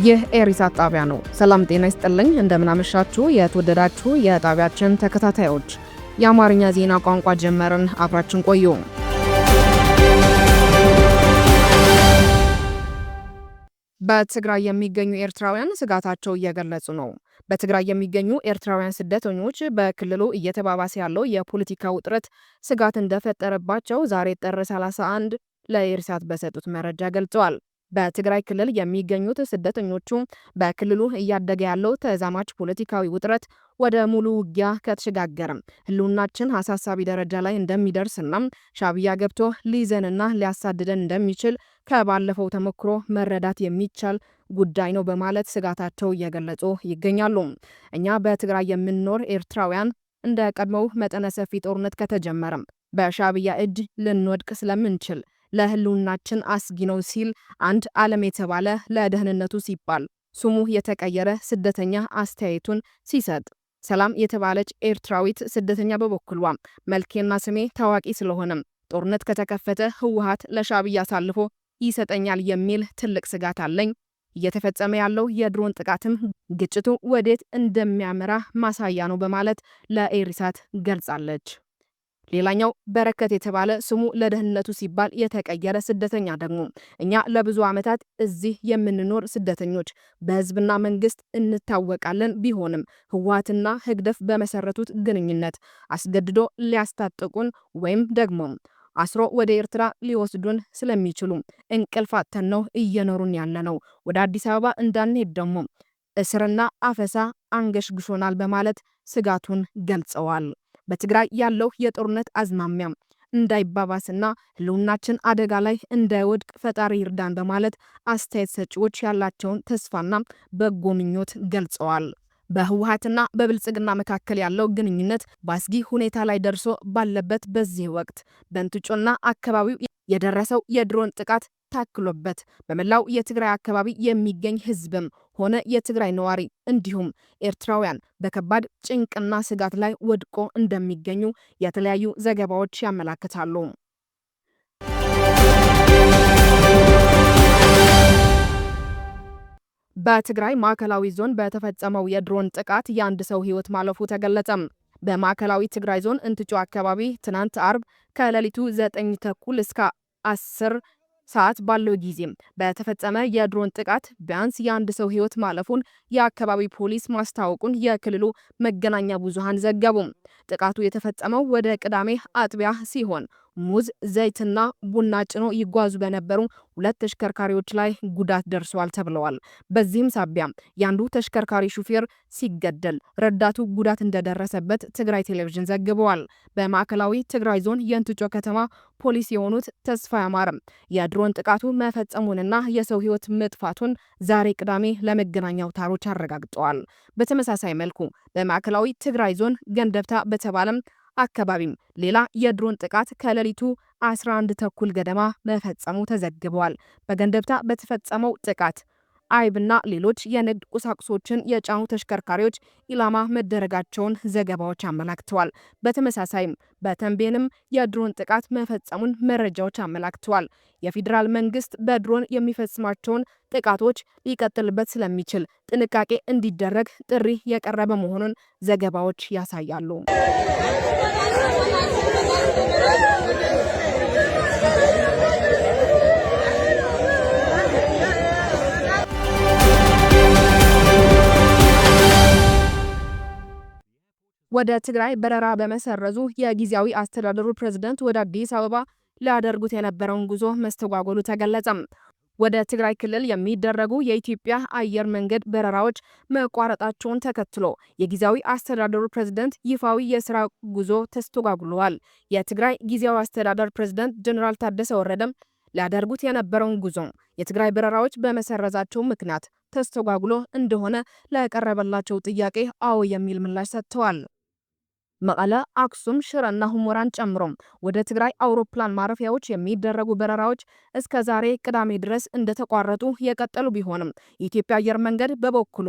ይህ ኤሪሳት ጣቢያ ነው። ሰላም ጤና ይስጥልኝ። እንደምናመሻችሁ የተወደዳችሁ የጣቢያችን ተከታታዮች፣ የአማርኛ ዜና ቋንቋ ጀመርን። አብራችን ቆዩ። በትግራይ የሚገኙ ኤርትራውያን ስጋታቸው እየገለጹ ነው። በትግራይ የሚገኙ ኤርትራውያን ስደተኞች በክልሉ እየተባባሰ ያለው የፖለቲካ ውጥረት ስጋት እንደፈጠረባቸው ዛሬ ጥር 31 ለኤሪሳት በሰጡት መረጃ ገልጸዋል። በትግራይ ክልል የሚገኙት ስደተኞቹ በክልሉ እያደገ ያለው ተዛማች ፖለቲካዊ ውጥረት ወደ ሙሉ ውጊያ ከተሸጋገረም ህልውናችን አሳሳቢ ደረጃ ላይ እንደሚደርስና ሻዕቢያ ገብቶ ሊይዘንና ሊያሳድደን እንደሚችል ከባለፈው ተሞክሮ መረዳት የሚቻል ጉዳይ ነው በማለት ስጋታቸው እየገለጹ ይገኛሉ። እኛ በትግራይ የምንኖር ኤርትራውያን እንደ ቀድሞው መጠነ ሰፊ ጦርነት ከተጀመረም በሻዕቢያ እጅ ልንወድቅ ስለምንችል ለህልውናችን አስጊ ነው ሲል አንድ ዓለም የተባለ ለደህንነቱ ሲባል ስሙ የተቀየረ ስደተኛ አስተያየቱን ሲሰጥ፣ ሰላም የተባለች ኤርትራዊት ስደተኛ በበኩሏ መልኬና ስሜ ታዋቂ ስለሆነም ጦርነት ከተከፈተ ህወሓት ለሻዕቢያ አሳልፎ ይሰጠኛል የሚል ትልቅ ስጋት አለኝ። እየተፈጸመ ያለው የድሮን ጥቃትም ግጭቱ ወዴት እንደሚያመራ ማሳያ ነው በማለት ለኤሪሳት ገልጻለች። ሌላኛው በረከት የተባለ ስሙ ለደህንነቱ ሲባል የተቀየረ ስደተኛ ደግሞ እኛ ለብዙ ዓመታት እዚህ የምንኖር ስደተኞች በህዝብና መንግስት እንታወቃለን። ቢሆንም ህወሓትና ህግደፍ በመሰረቱት ግንኙነት አስገድዶ ሊያስታጥቁን ወይም ደግሞ አስሮ ወደ ኤርትራ ሊወስዱን ስለሚችሉ እንቅልፍ አጥተን ነው እየኖሩን ያለነው። ወደ አዲስ አበባ እንዳንሄድ ደግሞ እስርና አፈሳ አንገሽግሾናል በማለት ስጋቱን ገልጸዋል። በትግራይ ያለው የጦርነት አዝማሚያ እንዳይባባስና ህልውናችን አደጋ ላይ እንዳይወድቅ ፈጣሪ ይርዳን በማለት አስተያየት ሰጪዎች ያላቸውን ተስፋና በጎ ምኞት ገልጸዋል። በህወሓትና በብልጽግና መካከል ያለው ግንኙነት በአስጊ ሁኔታ ላይ ደርሶ ባለበት በዚህ ወቅት በእንትጮና አካባቢው የደረሰው የድሮን ጥቃት ታክሎበት በመላው የትግራይ አካባቢ የሚገኝ ህዝብም ሆነ የትግራይ ነዋሪ እንዲሁም ኤርትራውያን በከባድ ጭንቅና ስጋት ላይ ወድቆ እንደሚገኙ የተለያዩ ዘገባዎች ያመላክታሉ። በትግራይ ማዕከላዊ ዞን በተፈጸመው የድሮን ጥቃት የአንድ ሰው ህይወት ማለፉ ተገለጸ። በማዕከላዊ ትግራይ ዞን እንትጮ አካባቢ ትናንት አርብ ከሌሊቱ 9 ተኩል እስከ 10 ሰዓት ባለው ጊዜ በተፈጸመ የድሮን ጥቃት ቢያንስ የአንድ ሰው ህይወት ማለፉን የአካባቢ ፖሊስ ማስታወቁን የክልሉ መገናኛ ብዙሃን ዘገቡ። ጥቃቱ የተፈጸመው ወደ ቅዳሜ አጥቢያ ሲሆን ሙዝ፣ ዘይትና ቡና ጭኖ ይጓዙ በነበሩ ሁለት ተሽከርካሪዎች ላይ ጉዳት ደርሷል ተብለዋል። በዚህም ሳቢያ ያንዱ ተሽከርካሪ ሹፌር ሲገደል ረዳቱ ጉዳት እንደደረሰበት ትግራይ ቴሌቪዥን ዘግበዋል። በማዕከላዊ ትግራይ ዞን የእንትጮ ከተማ ፖሊስ የሆኑት ተስፋ ያማረም የድሮን ጥቃቱ መፈጸሙንና የሰው ህይወት መጥፋቱን ዛሬ ቅዳሜ ለመገናኛ አውታሮች አረጋግጠዋል። በተመሳሳይ መልኩ በማዕከላዊ ትግራይ ዞን ገንደብታ በተባለም አካባቢም ሌላ የድሮን ጥቃት ከሌሊቱ 11 ተኩል ገደማ መፈጸሙ ተዘግቧል። በገንደብታ በተፈጸመው ጥቃት አይብና ሌሎች የንግድ ቁሳቁሶችን የጫኑ ተሽከርካሪዎች ኢላማ መደረጋቸውን ዘገባዎች አመላክተዋል። በተመሳሳይም በተንቤንም የድሮን ጥቃት መፈጸሙን መረጃዎች አመላክተዋል። የፌዴራል መንግስት በድሮን የሚፈጽማቸውን ጥቃቶች ሊቀጥልበት ስለሚችል ጥንቃቄ እንዲደረግ ጥሪ የቀረበ መሆኑን ዘገባዎች ያሳያሉ። ወደ ትግራይ በረራ በመሰረዙ የጊዜያዊ አስተዳደሩ ፕሬዝዳንት ወደ አዲስ አበባ ሊያደርጉት የነበረውን ጉዞ መስተጓጎሉ ተገለጸ። ወደ ትግራይ ክልል የሚደረጉ የኢትዮጵያ አየር መንገድ በረራዎች መቋረጣቸውን ተከትሎ የጊዜያዊ አስተዳደሩ ፕሬዝዳንት ይፋዊ የስራ ጉዞ ተስተጓጉሏል። የትግራይ ጊዜያዊ አስተዳደር ፕሬዝዳንት ጀነራል ታደሰ ወረደም ሊያደርጉት የነበረውን ጉዞ የትግራይ በረራዎች በመሰረዛቸው ምክንያት ተስተጓጉሎ እንደሆነ ለቀረበላቸው ጥያቄ አዎ የሚል ምላሽ ሰጥተዋል። መቀለ፣ አክሱም፣ ሽረና ሁመራን ጨምሮ ወደ ትግራይ አውሮፕላን ማረፊያዎች የሚደረጉ በረራዎች እስከ ዛሬ ቅዳሜ ድረስ እንደተቋረጡ የቀጠሉ ቢሆንም የኢትዮጵያ አየር መንገድ በበኩሉ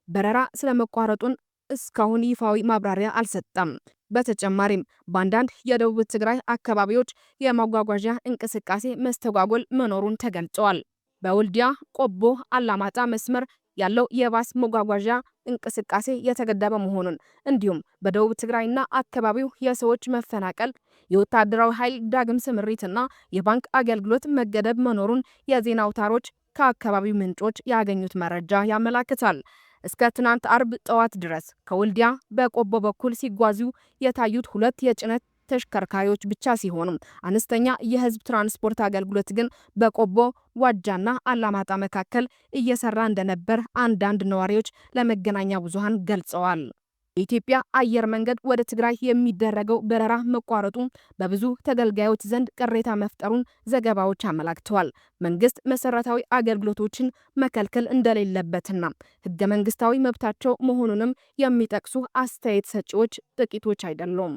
በረራ ስለመቋረጡን እስካሁን ይፋዊ ማብራሪያ አልሰጠም። በተጨማሪም በአንዳንድ የደቡብ ትግራይ አካባቢዎች የማጓጓዣ እንቅስቃሴ መስተጓጎል መኖሩን ተገልጿል። በወልዲያ ቆቦ አላማጣ መስመር ያለው የባስ መጓጓዣ እንቅስቃሴ የተገደበ መሆኑን እንዲሁም በደቡብ ትግራይና አካባቢው የሰዎች መፈናቀል፣ የወታደራዊ ኃይል ዳግም ስምሪትና የባንክ አገልግሎት መገደብ መኖሩን የዜና አውታሮች ከአካባቢው ምንጮች ያገኙት መረጃ ያመላክታል። እስከ ትናንት አርብ ጠዋት ድረስ ከወልዲያ በቆቦ በኩል ሲጓዙ የታዩት 2 የጭነት ተሽከርካሪዎች ብቻ ሲሆኑ አነስተኛ የህዝብ ትራንስፖርት አገልግሎት ግን በቆቦ ዋጃና አላማጣ መካከል እየሰራ እንደነበር አንዳንድ ነዋሪዎች ለመገናኛ ብዙሃን ገልጸዋል። የኢትዮጵያ አየር መንገድ ወደ ትግራይ የሚደረገው በረራ መቋረጡ በብዙ ተገልጋዮች ዘንድ ቅሬታ መፍጠሩን ዘገባዎች አመላክተዋል። መንግስት መሰረታዊ አገልግሎቶችን መከልከል እንደሌለበትና ህገ መንግስታዊ መብታቸው መሆኑንም የሚጠቅሱ አስተያየት ሰጪዎች ጥቂቶች አይደሉም።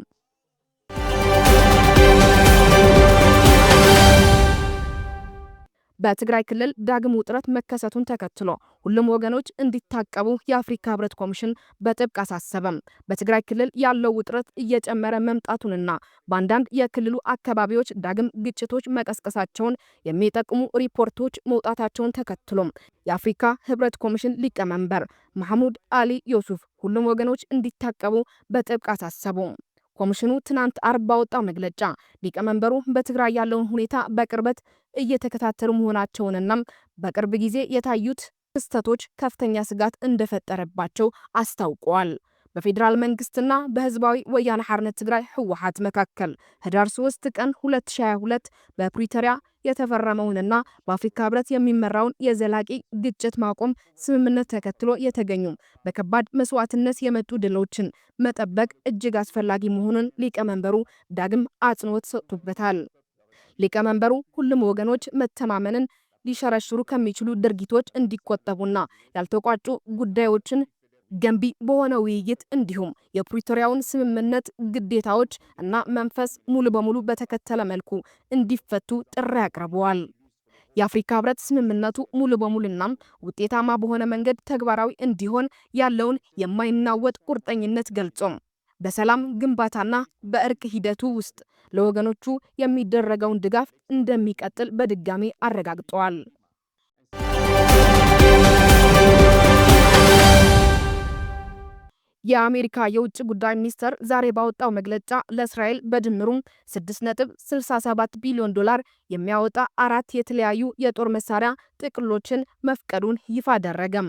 በትግራይ ክልል ዳግም ውጥረት መከሰቱን ተከትሎ ሁሉም ወገኖች እንዲታቀቡ የአፍሪካ ህብረት ኮሚሽን በጥብቅ አሳሰበም። በትግራይ ክልል ያለው ውጥረት እየጨመረ መምጣቱንና በአንዳንድ የክልሉ አካባቢዎች ዳግም ግጭቶች መቀስቀሳቸውን የሚጠቁሙ ሪፖርቶች መውጣታቸውን ተከትሎም የአፍሪካ ህብረት ኮሚሽን ሊቀመንበር መሐሙድ አሊ ዮሱፍ ሁሉም ወገኖች እንዲታቀቡ በጥብቅ አሳሰቡ። ኮሚሽኑ ትናንት አርብ ባወጣው መግለጫ ሊቀመንበሩ በትግራይ ያለውን ሁኔታ በቅርበት እየተከታተሉ መሆናቸውንና በቅርብ ጊዜ የታዩት ክስተቶች ከፍተኛ ስጋት እንደፈጠረባቸው አስታውቀዋል። በፌዴራል መንግስትና በህዝባዊ ወያነ ሓርነት ትግራይ ህወሓት መካከል ህዳር 3 ቀን 2022 በፕሪቶሪያ የተፈረመውንና በአፍሪካ ህብረት የሚመራውን የዘላቂ ግጭት ማቆም ስምምነት ተከትሎ የተገኙ በከባድ መስዋዕትነት የመጡ ድሎችን መጠበቅ እጅግ አስፈላጊ መሆኑን ሊቀመንበሩ ዳግም አጽንኦት ሰጥቶበታል። ሊቀመንበሩ ሁሉም ወገኖች መተማመንን ሊሸረሽሩ ከሚችሉ ድርጊቶች እንዲቆጠቡና ያልተቋጩ ጉዳዮችን ገንቢ በሆነ ውይይት እንዲሁም የፕሪቶሪያውን ስምምነት ግዴታዎች እና መንፈስ ሙሉ በሙሉ በተከተለ መልኩ እንዲፈቱ ጥሪ አቅርበዋል። የአፍሪካ ህብረት ስምምነቱ ሙሉ በሙሉና ውጤታማ በሆነ መንገድ ተግባራዊ እንዲሆን ያለውን የማይናወጥ ቁርጠኝነት ገልጾ በሰላም ግንባታና በእርቅ ሂደቱ ውስጥ ለወገኖቹ የሚደረገውን ድጋፍ እንደሚቀጥል በድጋሚ አረጋግጠዋል። የአሜሪካ የውጭ ጉዳይ ሚኒስቴር ዛሬ ባወጣው መግለጫ ለእስራኤል በድምሩም $6.67 ቢሊዮን የሚያወጣ 4 የተለያዩ የጦር መሳሪያ ጥቅሎችን መፍቀዱን ይፋ አደረገም።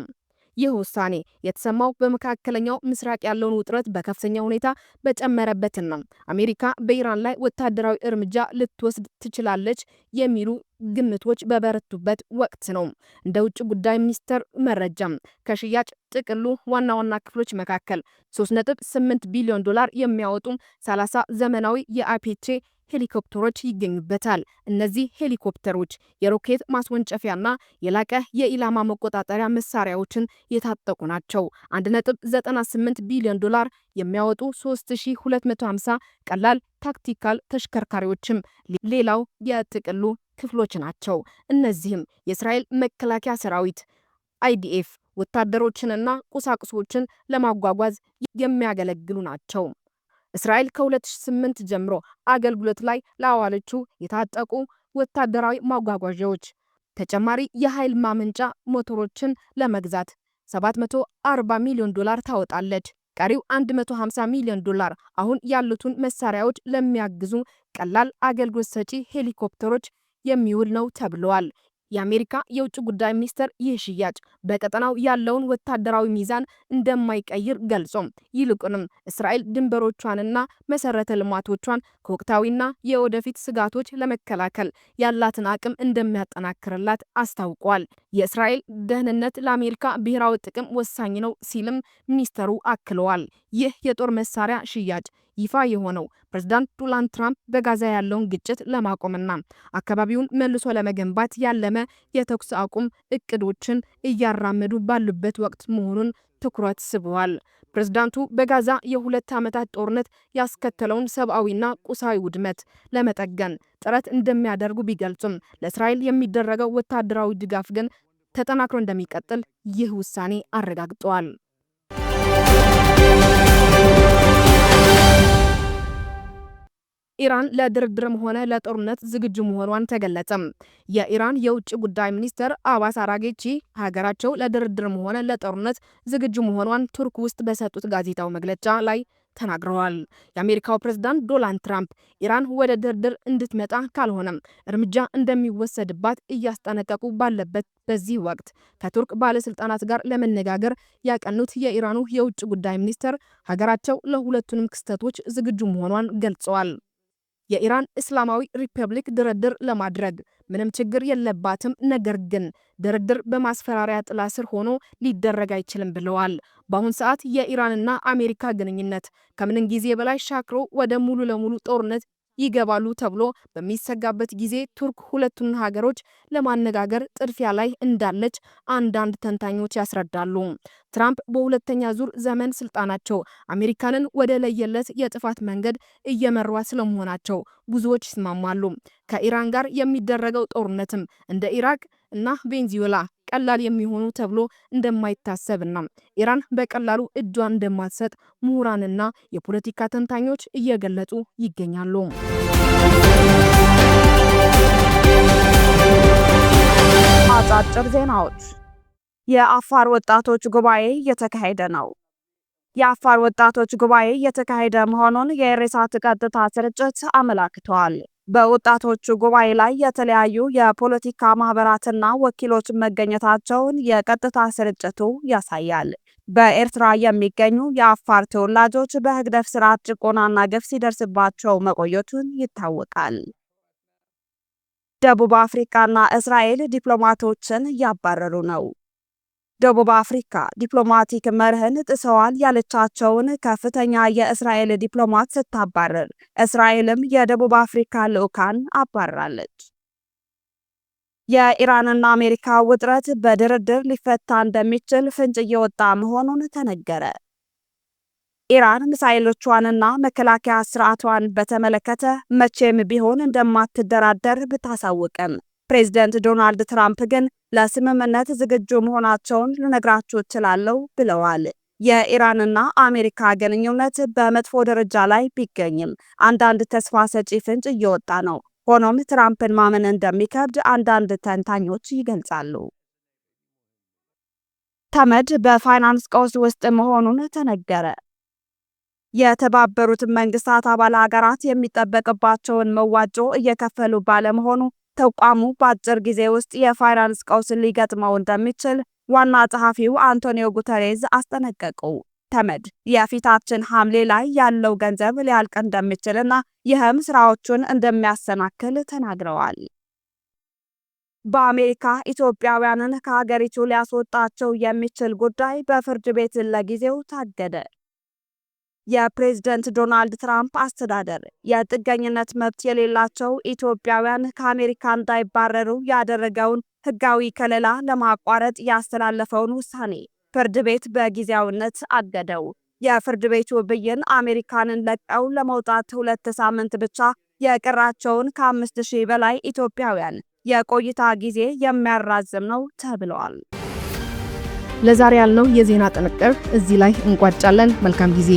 ይህ ውሳኔ የተሰማው በመካከለኛው ምስራቅ ያለውን ውጥረት በከፍተኛ ሁኔታ በጨመረበትና አሜሪካ በኢራን ላይ ወታደራዊ እርምጃ ልትወስድ ትችላለች የሚሉ ግምቶች በበረቱበት ወቅት ነው። እንደ ውጭ ጉዳይ ሚኒስቴር መረጃ ከሽያጭ ጥቅሉ ዋና ዋና ክፍሎች መካከል $3.8 ቢሊዮን የሚያወጡ 30 ዘመናዊ የአይፒኤች ሄሊኮፕተሮች ይገኙበታል። እነዚህ ሄሊኮፕተሮች የሮኬት ማስወንጨፊያና የላቀ የኢላማ መቆጣጠሪያ መሳሪያዎችን የታጠቁ ናቸው። $1.98 ቢሊዮን የሚያወጡ 3250 ቀላል ታክቲካል ተሽከርካሪዎችም ሌላው የጥቅሉ ክፍሎች ናቸው። እነዚህም የእስራኤል መከላከያ ሰራዊት IDF ወታደሮችንና ቁሳቁሶችን ለማጓጓዝ የሚያገለግሉ ናቸው። እስራኤል ከ2008 ጀምሮ አገልግሎት ላይ ላዋለችው የታጠቁ ወታደራዊ ማጓጓዣዎች ተጨማሪ የኃይል ማመንጫ ሞተሮችን ለመግዛት $740 ሚሊዮን ታወጣለች። ቀሪው $150 ሚሊዮን አሁን ያሉትን መሳሪያዎች ለሚያግዙ ቀላል አገልግሎት ሰጪ ሄሊኮፕተሮች የሚውል ነው ተብሏል። የአሜሪካ የውጭ ጉዳይ ሚኒስቴር ይህ ሽያጭ በቀጠናው ያለውን ወታደራዊ ሚዛን እንደማይቀይር ገልጾም ይልቁንም እስራኤል ድንበሮቿንና መሰረተ ልማቶቿን ከወቅታዊና የወደፊት ስጋቶች ለመከላከል ያላትን አቅም እንደሚያጠናክርላት አስታውቋል። የእስራኤል ደህንነት ለአሜሪካ ብሔራዊ ጥቅም ወሳኝ ነው ሲልም ሚኒስተሩ አክለዋል። ይህ የጦር መሳሪያ ሽያጭ ይፋ የሆነው ፕሬዝዳንት ዶናልድ ትራምፕ በጋዛ ያለውን ግጭት ለማቆምና አካባቢውን መልሶ ለመገንባት ያለመ የተኩስ አቁም እቅዶችን እያራመዱ ባሉበት ወቅት መሆኑን ትኩረት ስበዋል። ፕሬዝዳንቱ በጋዛ የ2 ዓመታት ጦርነት ያስከተለውን ሰብአዊና ቁሳዊ ውድመት ለመጠገን ጥረት እንደሚያደርጉ ቢገልጹም ለእስራኤል የሚደረገው ወታደራዊ ድጋፍ ግን ተጠናክሮ እንደሚቀጥል ይህ ውሳኔ አረጋግጧል። ኢራን ለድርድርም ሆነ ለጦርነት ዝግጁ መሆኗን ተገለጸ። የኢራን የውጭ ጉዳይ ሚኒስትር አባስ አራግቺ ሀገራቸው ለድርድርም ሆነ ለጦርነት ዝግጁ መሆኗን ቱርክ ውስጥ በሰጡት ጋዜጣዊ መግለጫ ላይ ተናግረዋል። የአሜሪካው ፕሬዝዳንት ዶናልድ ትራምፕ ኢራን ወደ ድርድር እንድትመጣ ካልሆነም እርምጃ እንደሚወሰድባት እያስጠነቀቁ ባለበት በዚህ ወቅት ከቱርክ ባለስልጣናት ጋር ለመነጋገር ያቀኑት የኢራኑ የውጭ ጉዳይ ሚኒስትር ሀገራቸው ለሁለቱንም ክስተቶች ዝግጁ መሆኗን ገልጸዋል። የኢራን እስላማዊ ሪፐብሊክ ድርድር ለማድረግ ምንም ችግር የለባትም፣ ነገር ግን ድርድር በማስፈራሪያ ጥላ ስር ሆኖ ሊደረግ አይችልም ብለዋል። በአሁኑ ሰዓት የኢራንና አሜሪካ ግንኙነት ከምንም ጊዜ በላይ ሻክሮ ወደ ሙሉ ለሙሉ ጦርነት ይገባሉ ተብሎ በሚሰጋበት ጊዜ ቱርክ ሁለቱን ሀገሮች ለማነጋገር ጥድፊያ ላይ እንዳለች አንዳንድ ተንታኞች ያስረዳሉ። ትራምፕ በሁለተኛ ዙር ዘመን ስልጣናቸው አሜሪካንን ወደ ለየለት የጥፋት መንገድ እየመሯት ስለመሆናቸው ብዙዎች ይስማማሉ። ከኢራን ጋር የሚደረገው ጦርነትም እንደ ኢራቅ እና ቬንዙዌላ ቀላል የሚሆኑ ተብሎ እንደማይታሰብና ኢራን በቀላሉ እጇን እንደማትሰጥ ምሁራንና የፖለቲካ ተንታኞች እየገለጹ ይገኛሉ። አጫጭር ዜናዎች። የአፋር ወጣቶች ጉባኤ እየተካሄደ ነው። የአፋር ወጣቶች ጉባኤ እየተካሄደ መሆኑን የኢሬሳት ቀጥታ ስርጭት አመላክቷል። በወጣቶቹ ጉባኤ ላይ የተለያዩ የፖለቲካ ማህበራትና ወኪሎች መገኘታቸውን የቀጥታ ስርጭቱ ያሳያል። በኤርትራ የሚገኙ የአፋር ተወላጆች በህግደፍ ስርዓት ጭቆናና ግፍ ሲደርስባቸው መቆየቱን ይታወቃል። ደቡብ አፍሪካና እስራኤል ዲፕሎማቶችን እያባረሩ ነው። ደቡብ አፍሪካ ዲፕሎማቲክ መርህን ጥሰዋል ያለቻቸውን ከፍተኛ የእስራኤል ዲፕሎማት ስታባረር፣ እስራኤልም የደቡብ አፍሪካ ልዑካን አባራለች። የኢራንና አሜሪካ ውጥረት በድርድር ሊፈታ እንደሚችል ፍንጭ እየወጣ መሆኑን ተነገረ። ኢራን ሚሳኤሎቿንና መከላከያ ስርዓቷን በተመለከተ መቼም ቢሆን እንደማትደራደር ብታሳውቅም ፕሬዝዳንት ዶናልድ ትራምፕ ግን ለስምምነት ዝግጁ መሆናቸውን ልነግራችሁ እችላለሁ ብለዋል። የኢራንና አሜሪካ ግንኙነት በመጥፎ ደረጃ ላይ ቢገኝም አንዳንድ ተስፋ ሰጪ ፍንጭ እየወጣ ነው። ሆኖም ትራምፕን ማመን እንደሚከብድ አንዳንድ ተንታኞች ይገልጻሉ። ተመድ በፋይናንስ ቀውስ ውስጥ መሆኑን ተነገረ። የተባበሩት መንግስታት አባል ሀገራት የሚጠበቅባቸውን መዋጮ እየከፈሉ ባለመሆኑ ተቋሙ በአጭር ጊዜ ውስጥ የፋይናንስ ቀውስ ሊገጥመው እንደሚችል ዋና ጸሐፊው አንቶኒዮ ጉተሬዝ አስጠነቀቁ። ተመድ የፊታችን ሐምሌ ላይ ያለው ገንዘብ ሊያልቅ እንደሚችልና ይህም ስራዎቹን እንደሚያሰናክል ተናግረዋል። በአሜሪካ ኢትዮጵያውያንን ከሀገሪቱ ሊያስወጣቸው የሚችል ጉዳይ በፍርድ ቤት ለጊዜው ታገደ። የፕሬዝዳንት ዶናልድ ትራምፕ አስተዳደር የጥገኝነት መብት የሌላቸው ኢትዮጵያውያን ከአሜሪካ እንዳይባረሩ ያደረገውን ሕጋዊ ከለላ ለማቋረጥ ያስተላለፈውን ውሳኔ ፍርድ ቤት በጊዜያዊነት አገደው። የፍርድ ቤቱ ብይን አሜሪካንን ለቀው ለመውጣት 2 ሳምንት ብቻ የቀራቸውን ከ5000 በላይ ኢትዮጵያውያን የቆይታ ጊዜ የሚያራዝም ነው ተብሏል። ለዛሬ ያልነው የዜና ጥንቅር እዚህ ላይ እንቋጫለን። መልካም ጊዜ።